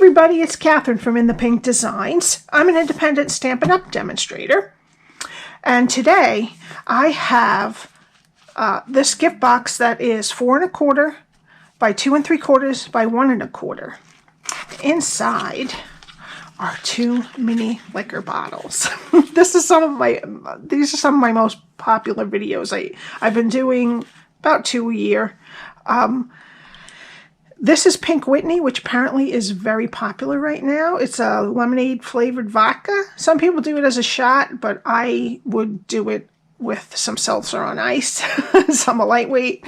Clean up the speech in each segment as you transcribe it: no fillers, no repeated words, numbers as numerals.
everybody, it's Catherine from In the Pink Designs. I'm an independent Stampin' Up! Demonstrator. And today I have this gift box that is 4 1/4 by 2 3/4 by 1 1/4. Inside are 2 mini liquor bottles. These are some of my most popular videos. I've been doing about 2 a year. This is Pink Whitney, which apparently is very popular right now. It's a lemonade flavored vodka. Some people do it as a shot, but I would do it with some seltzer on ice. Some are lightweight,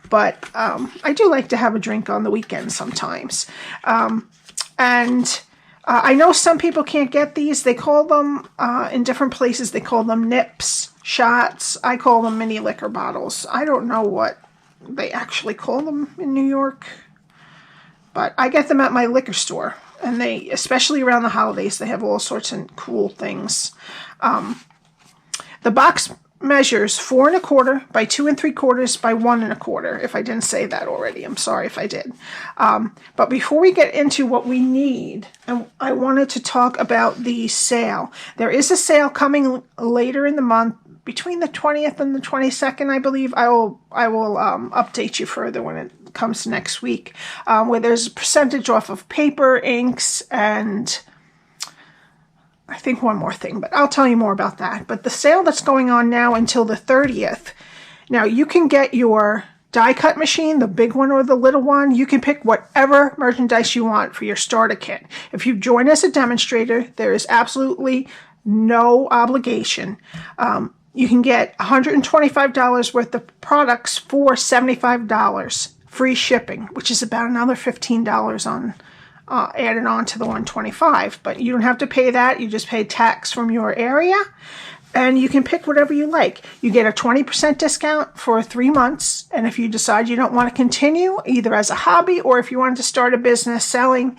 but I do like to have a drink on the weekend sometimes. I know some people can't get these. They call them, in different places, they call them nips, shots. I call them mini liquor bottles. I don't know what they actually call them in New York. But I get them at my liquor store, and they, especially around the holidays, they have all sorts of cool things. The box measures 4 1/4 by 2 3/4 by 1 1/4. If I didn't say that already, I'm sorry if I did. But before we get into what we need, I wanted to talk about the sale. There is a sale coming later in the month, between the 20th and the 22nd, I believe. I will update you further when it comes next week, where there's a percentage off of paper, inks, and I think one more thing, but I'll tell you more about that. But the sale that's going on now until the 30th, now you can get your die cut machine, the big one or the little one. You can pick whatever merchandise you want for your starter kit. If you join as a demonstrator, there is absolutely no obligation. You can get $125 worth of products for $75. Free shipping, which is about another $15 on added on to the $125. But you don't have to pay that. You just pay tax from your area, and you can pick whatever you like. You get a 20% discount for 3 months, and if you decide you don't want to continue, either as a hobby or if you wanted to start a business selling,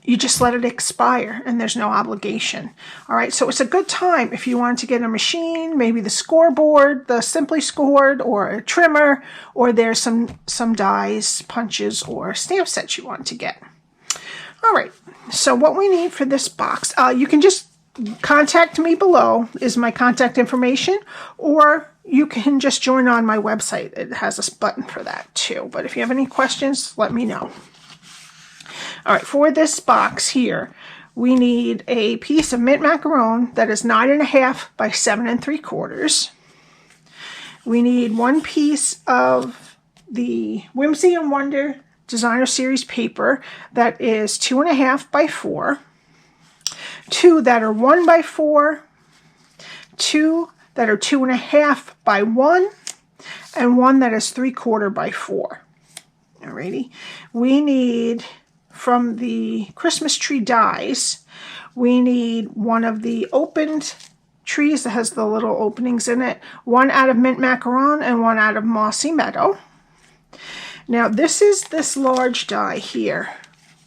you just let it expire, and there's no obligation. All right, so it's a good time if you want to get a machine, maybe the scoreboard, the Simply Scored, or a trimmer, or there's some dies, punches, or stamp sets you want to get. All right, so what we need for this box, you can just contact me below, is my contact information, or you can just join on my website. It has a button for that too, but if you have any questions, let me know. All right, for this box here, we need a piece of mint macaron that is 9 1/2 by 7 3/4. We need 1 piece of the Whimsy and Wonder Designer Series paper that is 2 1/2 by 4. 2 that are 1 by 4. 2 that are 2 1/2 by 1. And 1 that is 3/4 by 4. Alrighty, we need, from the Christmas tree dies, we need 1 of the opened trees that has the little openings in it, 1 out of mint macaron and 1 out of Mossy Meadow. Now this is this large die here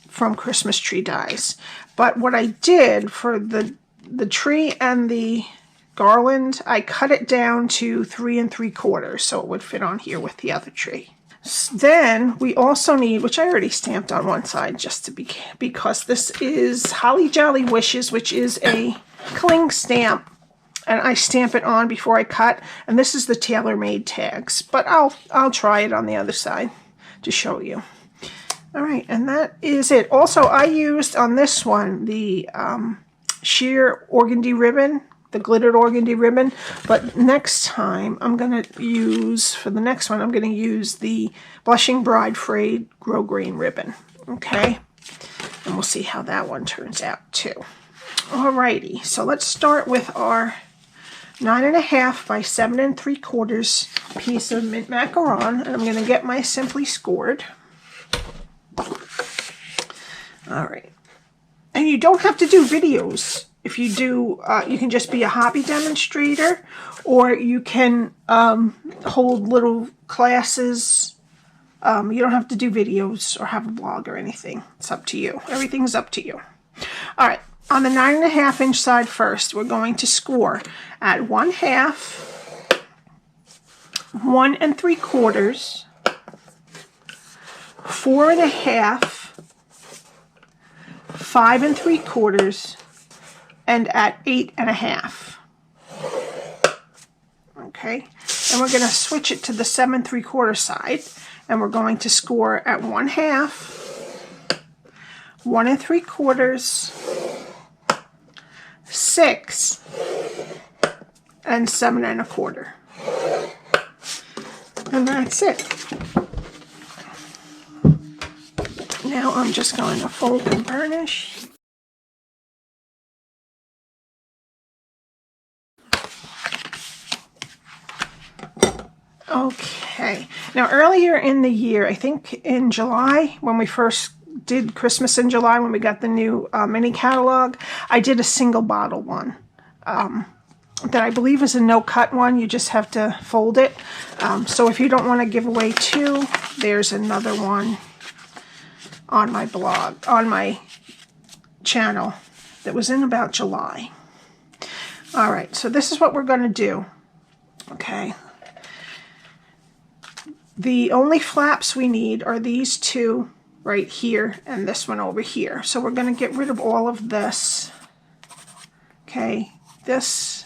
from Christmas tree dies, but what I did for the tree and the garland, I cut it down to 3 3/4 so it would fit on here with the other tree. Then we also need, which I already stamped on one side just to because this is Holly Jolly Wishes, which is a cling stamp, and I stamp it on before I cut. And this is the Tailor Made Tags, but I'll try it on the other side to show you. All right, and that is it. Also, I used on this one the sheer organdy ribbon, the glittered organdy ribbon, but next time I'm going to use, for the next one, I'm going to use the Blushing Bride Frayed Grosgrain ribbon, okay? And we'll see how that one turns out too. Alrighty, so let's start with our 9 1/2 by 7 3/4 piece of mint macaron, and I'm going to get my Simply Scored. Alright, and you don't have to do videos. If you do, you can just be a hobby demonstrator, or you can hold little classes. You don't have to do videos or have a blog or anything. It's up to you. Everything's up to you. All right, on the 9 1/2 inch side first, we're going to score at 1/2, 1 3/4, 4 1/2, 5 3/4 and at 8 1/2. Okay, and we're going to switch it to the 7 3/4 side, and we're going to score at 1/2, 1 3/4, 6, and 7 1/4. And that's it. Now I'm just going to fold and burnish. Okay, now earlier in the year, I think in July, when we first did Christmas in July, when we got the new mini catalog, I did a single bottle one that I believe is a no-cut one. You just have to fold it. So if you don't want to give away two, there's another one on my blog, on my channel, that was in about July. All right, so this is what we're going to do. Okay. The only flaps we need are these two right here and this one over here. So we're going to get rid of all of this. Okay, this.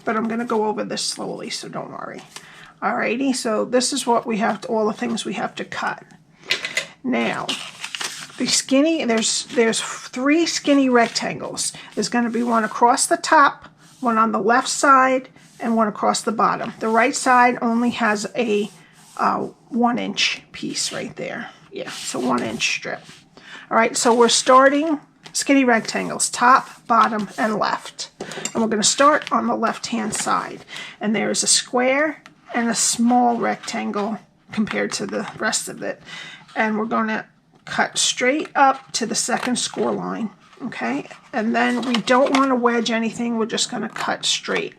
But I'm going to go over this slowly, so don't worry. Alrighty, so this is what we have to, all the things we have to cut. Now, the skinny, there's 3 skinny rectangles. There's going to be one across the top, one on the left side, and one across the bottom. The right side only has a 1-inch piece right there. Yeah, it's a 1-inch strip. All right, so we're starting skinny rectangles, top, bottom, and left. And we're going to start on the left-hand side. And there's a square and a small rectangle compared to the rest of it. And we're going to cut straight up to the second score line. Okay, and then we don't want to wedge anything. We're just going to cut straight.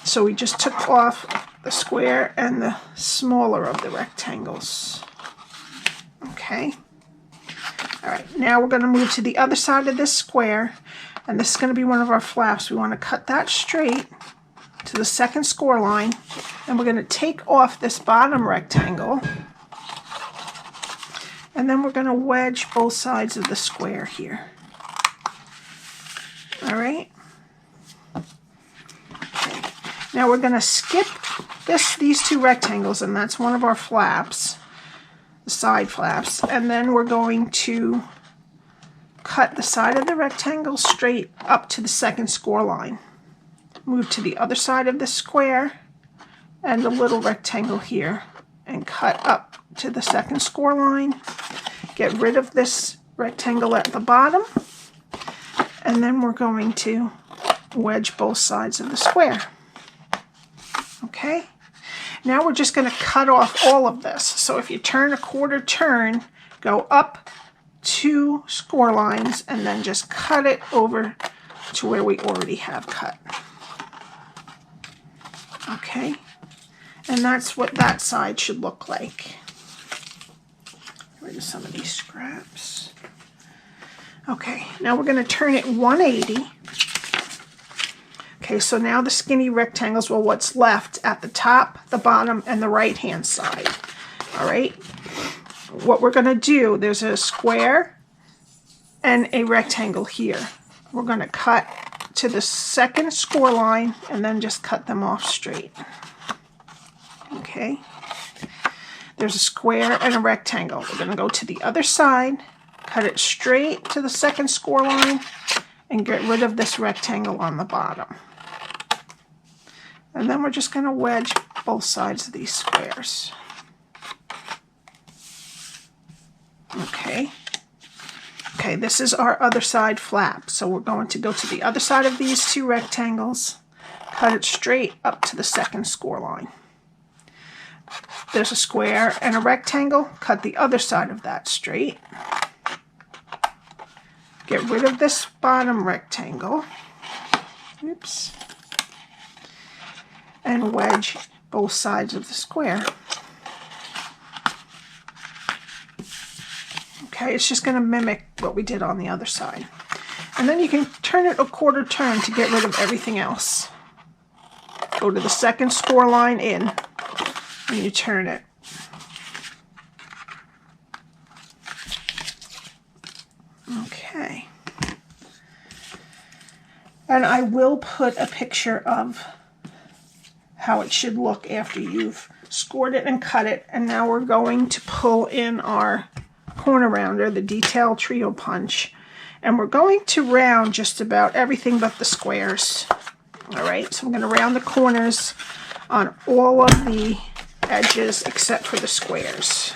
So we just took off the square and the smaller of the rectangles. Okay. All right, now we're going to move to the other side of this square, and this is going to be one of our flaps. We want to cut that straight to the second score line, and we're going to take off this bottom rectangle, and then we're going to wedge both sides of the square here. All right. Okay. Now we're going to skip these two rectangles, and that's one of our flaps, the side flaps, and then we're going to cut the side of the rectangle straight up to the second score line. Move to the other side of the square and the little rectangle here and cut up to the second score line. Get rid of this rectangle at the bottom, and then we're going to wedge both sides of the square. Okay, now we're just going to cut off all of this. So if you turn a quarter turn, go up 2 score lines and then just cut it over to where we already have cut. Okay, and that's what that side should look like. Get rid of some of these scraps. Okay, now we're going to turn it 180. Okay, so now the skinny rectangles, well, what's left at the top, the bottom, and the right-hand side. All right, what we're going to do, there's a square and a rectangle here. We're going to cut to the second score line and then just cut them off straight. Okay, there's a square and a rectangle. We're going to go to the other side, cut it straight to the second score line, and get rid of this rectangle on the bottom. And then we're just going to wedge both sides of these squares. Okay. Okay, this is our other side flap. So we're going to go to the other side of these two rectangles, cut it straight up to the second score line. There's a square and a rectangle, cut the other side of that straight. Get rid of this bottom rectangle. Oops. And wedge both sides of the square. Okay, it's just going to mimic what we did on the other side. And then you can turn it a quarter turn to get rid of everything else. Go to the second score line in, and you turn it. And I will put a picture of how it should look after you've scored it and cut it. And now we're going to pull in our corner rounder, the Detail Trio Punch. And we're going to round just about everything but the squares. All right, so I'm going to round the corners on all of the edges except for the squares.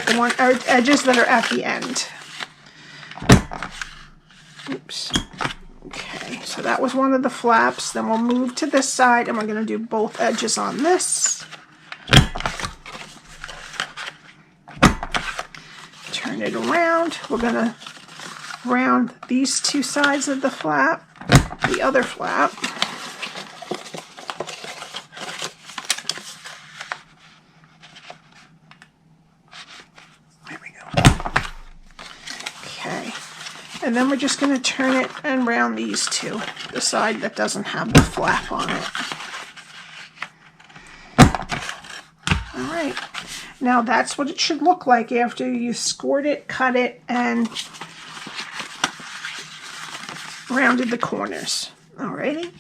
The edges that are at the end. Oops. Okay, so that was one of the flaps. Then we'll move to this side and we're going to do both edges on this. Turn it around. We're going to round these two sides of the flap, the other flap. There we go. Okay. And then we're just going to turn it and round these two, the side that doesn't have the flap on it. All right. Now that's what it should look like after you scored it, cut it, and rounded the corners. Alrighty.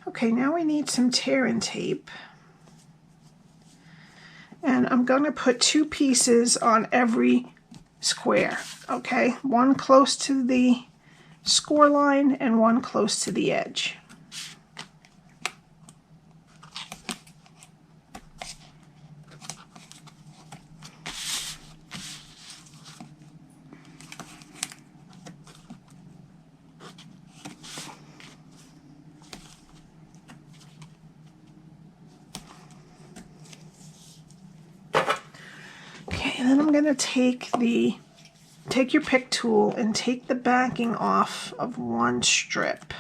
Okay, now we need some tear-in tape. And I'm going to put 2 pieces on every square. Okay, one close to the score line and one close to the edge. And then I'm going to take your pick tool and take the backing off of one strip.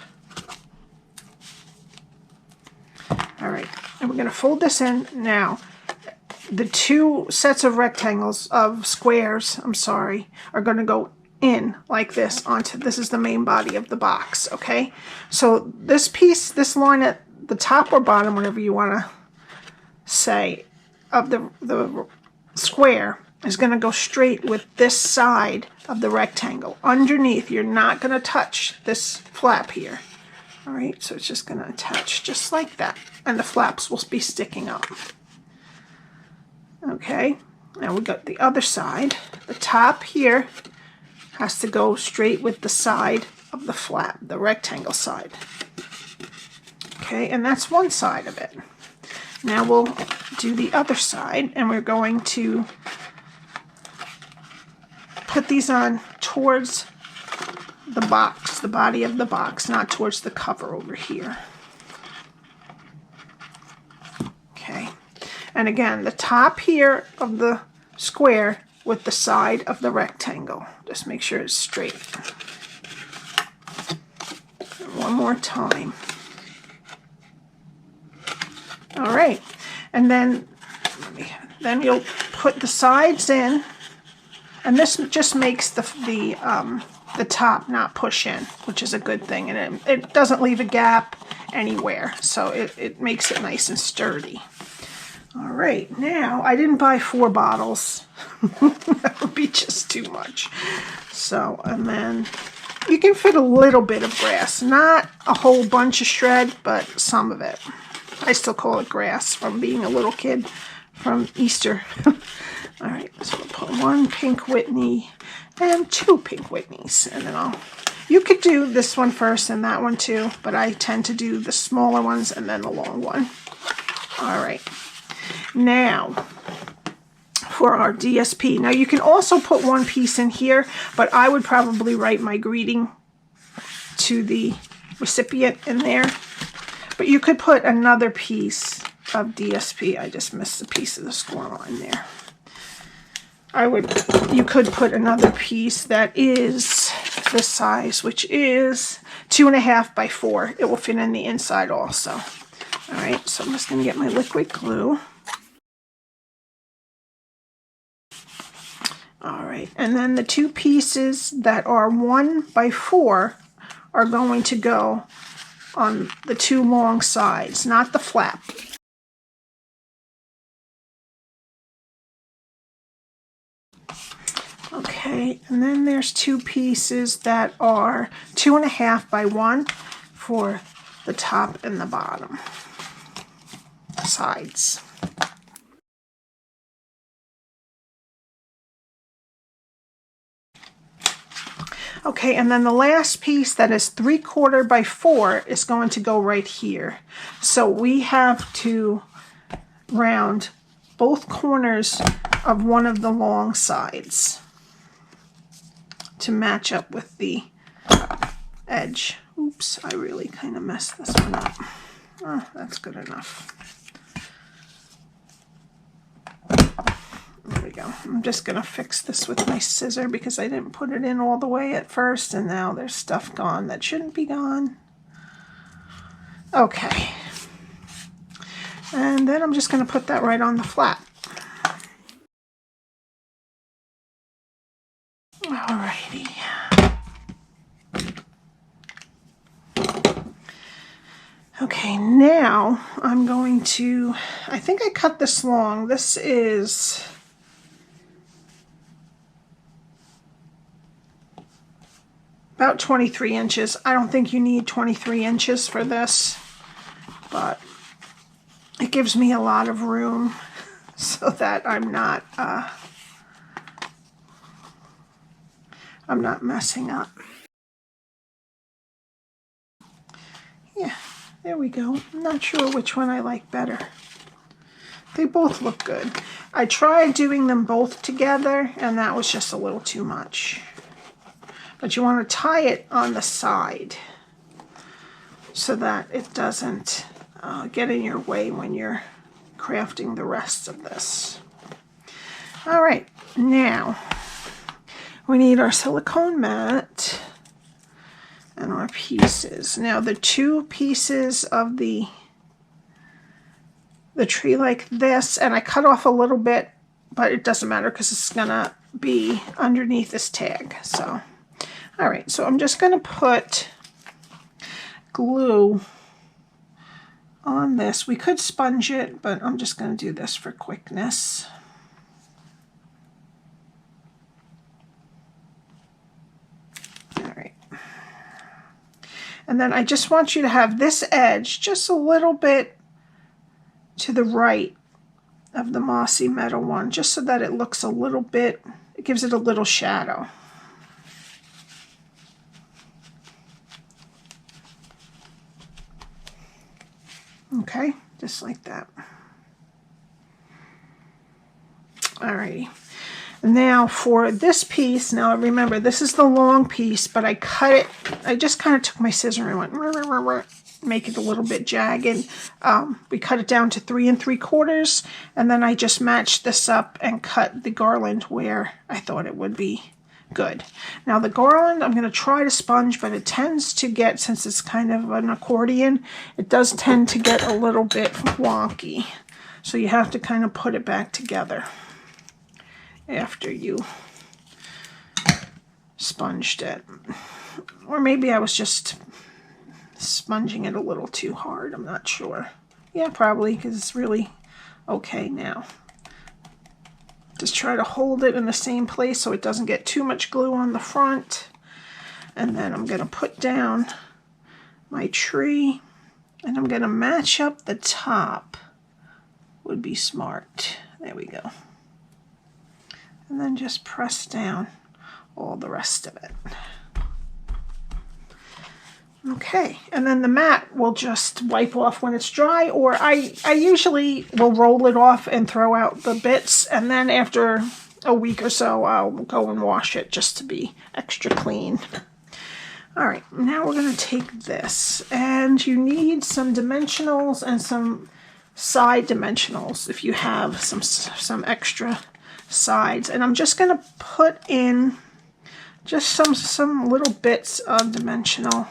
All right, and we're going to fold this in. Now, the 2 sets of rectangles, of squares, are going to go in like this onto, this is the main body of the box, okay? So this piece, this line at the top or bottom, whatever you want to say, of the square, is going to go straight with this side of the rectangle. Underneath, you're not going to touch this flap here. All right, so it's just going to attach just like that. And the flaps will be sticking up. Okay, now we got the other side. The top here has to go straight with the side of the flap, the rectangle side. Okay, and that's one side of it. Now we'll do the other side, and we're going to put these on towards the box, the body of the box, not towards the cover over here. Okay, and again, the top here of the square with the side of the rectangle. Just make sure it's straight. And one more time. All right, and then you'll put the sides in, and this just makes the top not push in, which is a good thing, and it doesn't leave a gap anywhere, so it makes it nice and sturdy. All right, now I didn't buy 4 bottles. That would be just too much. So, and then you can fit a little bit of grass, not a whole bunch of shred, but some of it. I still call it grass from being a little kid from Easter. All right, so we'll put 1 Pink Whitney and 2 Pink Whitneys, and then you could do this one first and that one too, but I tend to do the smaller ones and then the long one. All right, now for our DSP. Now you can also put 1 piece in here, but I would probably write my greeting to the recipient in there. But you could put another piece of DSP. I just missed a piece of the score line there. You could put another piece that is this size, which is 2.5 by 4. It will fit in the inside also. All right, so I'm just going to get my liquid glue. All right, and then the 2 pieces that are 1 by 4 are going to go on the 2 long sides, not the flap. Okay. Okay, and then there's two pieces that are 2.5 by 1 for the top and the bottom sides. Okay, and then the last piece that is 3/4 by 4 is going to go right here. So we have to round both corners of one of the long sides to match up with the edge. Oops, I really kind of messed this one up. Oh, that's good enough. There we go. I'm just going to fix this with my scissor because I didn't put it in all the way at first, and now there's stuff gone that shouldn't be gone. Okay. And then I'm just going to put that right on the flap. Alrighty. Okay, now I'm going to, I think I cut this long. This is about 23 inches. I don't think you need 23 inches for this, but it gives me a lot of room so that I'm not messing up. Yeah, there we go. I'm not sure which one I like better. They both look good. I tried doing them both together, and that was just a little too much. But you want to tie it on the side so that it doesn't get in your way when you're crafting the rest of this. All right, now we need our silicone mat and our pieces. Now the two pieces of the tree like this, and I cut off a little bit, but it doesn't matter because it's gonna be underneath this tag. So, all right, so I'm just gonna put glue on this. We could sponge it, but I'm just gonna do this for quickness. All right. And then I just want you to have this edge just a little bit to the right of the Mossy Meadow one, just so that it looks a little bit, it gives it a little shadow. Okay, just like that. Alrighty. Now for this piece, now remember this is the long piece, but I cut it, I just kind of took my scissor and went make it a little bit jagged. We cut it down to 3 3/4, and then I just matched this up and cut the garland where I thought it would be good. Now the garland, I'm going to try to sponge, but it tends to get, since it's kind of an accordion, it does tend to get a little bit wonky. So you have to kind of put it back together after you sponged it. Or maybe I was just sponging it a little too hard. I'm not sure. Yeah, probably, because it's really okay now. Just try to hold it in the same place so it doesn't get too much glue on the front. And then I'm going to put down my tree, and I'm going to match up the top. Would be smart. There we go. And then just press down all the rest of it. Okay, and then the mat will just wipe off when it's dry, or I usually will roll it off and throw out the bits, and then after a week or so I'll go and wash it just to be extra clean. All right, now we're going to take this, and you need some dimensionals and some side dimensionals if you have some extra sides, and I'm just going to put in just some little bits of dimensional.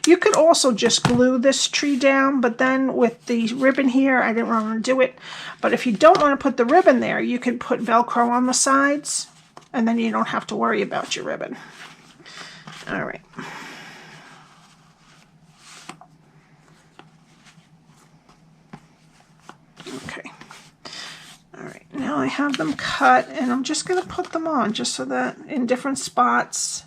You could also just glue this tree down, but then with the ribbon here, I didn't want to do it. But if you don't want to put the ribbon there, you could put Velcro on the sides, and then you don't have to worry about your ribbon. All right. Okay. All right, now I have them cut, and I'm just going to put them on just so that in different spots.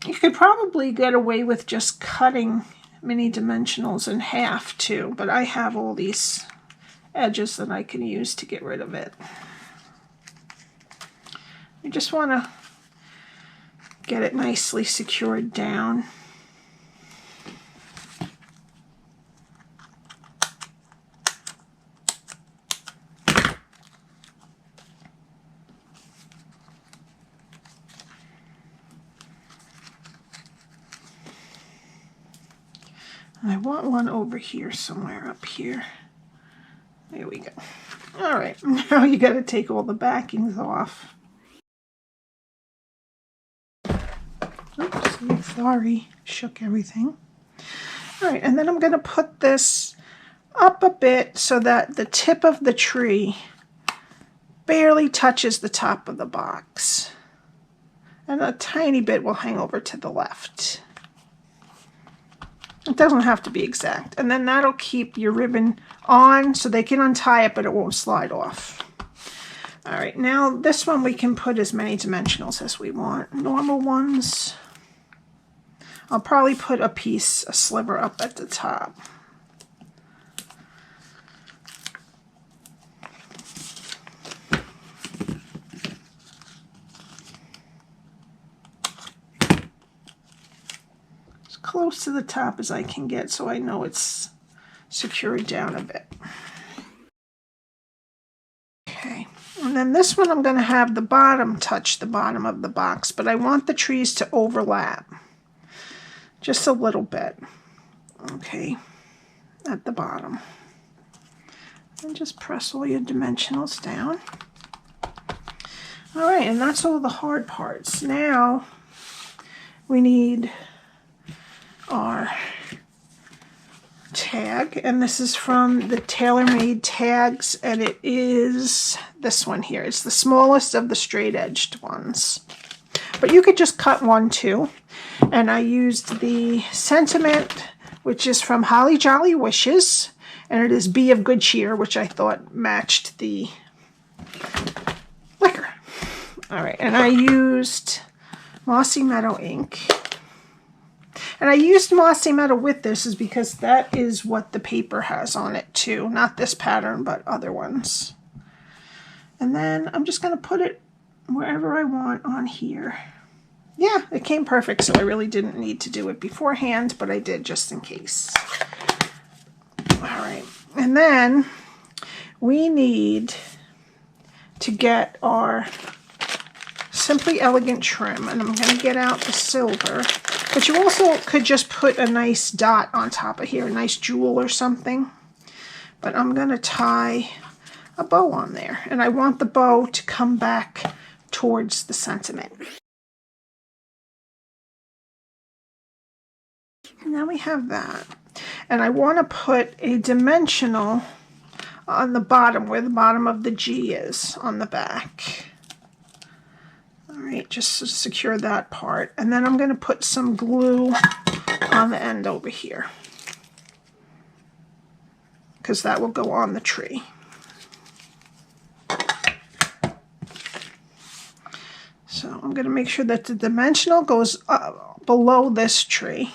You could probably get away with just cutting mini dimensionals in half too, but I have all these edges that I can use to get rid of it. You just want to get it nicely secured down. I want one over here somewhere up here. There we go. All right, now you got to take all the backings off. Oops, sorry, shook everything. All right, and then I'm going to put this up a bit so that the tip of the tree barely touches the top of the box. And a tiny bit will hang over to the left. It doesn't have to be exact. And then that'll keep your ribbon on so they can untie it, but it won't slide off. All right, now this one we can put as many dimensionals as we want. Normal ones. I'll probably put a sliver up at the top. Close to the top as I can get so I know it's secured down a bit. Okay, and then this one I'm going to have the bottom touch the bottom of the box, but I want the trees to overlap just a little bit. Okay, at the bottom. And just press all your dimensionals down. All right, and that's all the hard parts. Now we need our tag, and this is from the Tailor Made Tags, and it is this one here. It's the smallest of the straight edged ones, but you could just cut one too. And I used the sentiment, which is from Holly Jolly Wishes, and it is Be of Good Cheer, which I thought matched the liquor. All right, and I used Mossy Meadow Ink. And I used Mossy Meadow with this is because that is what the paper has on it too. Not this pattern, but other ones. And then I'm just going to put it wherever I want on here. Yeah, it came perfect, so I really didn't need to do it beforehand, but I did just in case. All right, and then we need to get our Simply Elegant trim, and I'm going to get out the silver. But you also could just put a nice dot on top of here, a nice jewel or something. But I'm going to tie a bow on there, and I want the bow to come back towards the sentiment. And now we have that. And I want to put a dimensional on the bottom, where the bottom of the G is on the back. All right, just to secure that part. And then I'm going to put some glue on the end over here, because that will go on the tree. So I'm going to make sure that the dimensional goes up below this tree.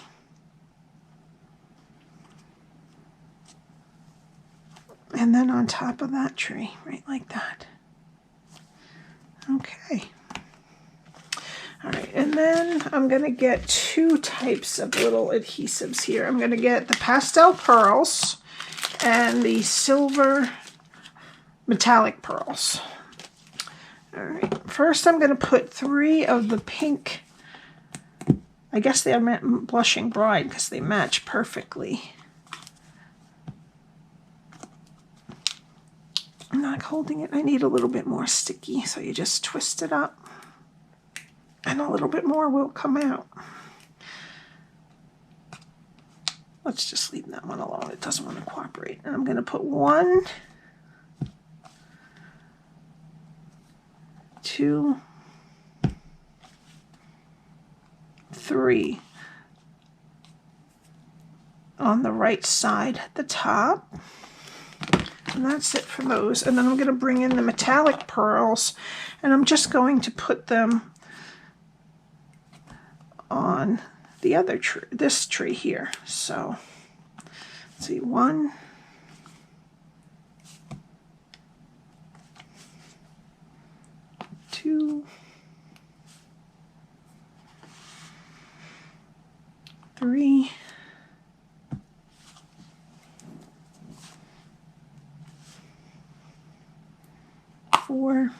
And then on top of that tree, right like that. Okay. All right, and then I'm going to get two types of little adhesives here. I'm going to get the Pastel Pearls and the Silver Metallic Pearls. All right, first I'm going to put 3 of the pink, I guess they are Blushing Bride because they match perfectly. I'm not holding it. I need a little bit more sticky, so you just twist it up. And a little bit more will come out. Let's just leave that one alone. It doesn't want to cooperate. And I'm going to put 1, 2, 3 on the right side at the top. And that's it for those. And then I'm going to bring in the metallic pearls, and I'm just going to put them on the other tree, this tree here. So let's see, 1, 2, 3, 4,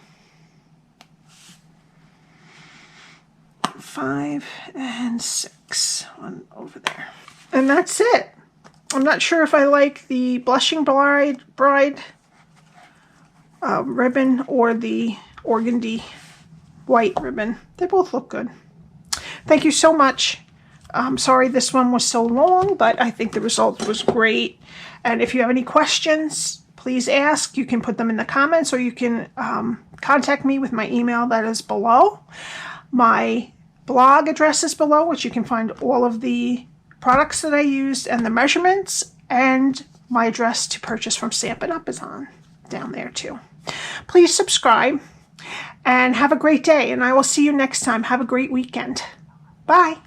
5, and 6. One over there. And that's it. I'm not sure if I like the Blushing Bride ribbon or the Organdy white ribbon. They both look good. Thank you so much. I'm sorry this one was so long, but I think the result was great. And if you have any questions, please ask. You can put them in the comments, or you can contact me with my email that is below. My blog address is below, which you can find all of the products that I used and the measurements, and my address to purchase from Stampin' Up is on down there too. Please subscribe and have a great day, and I will see you next time. Have a great weekend. Bye.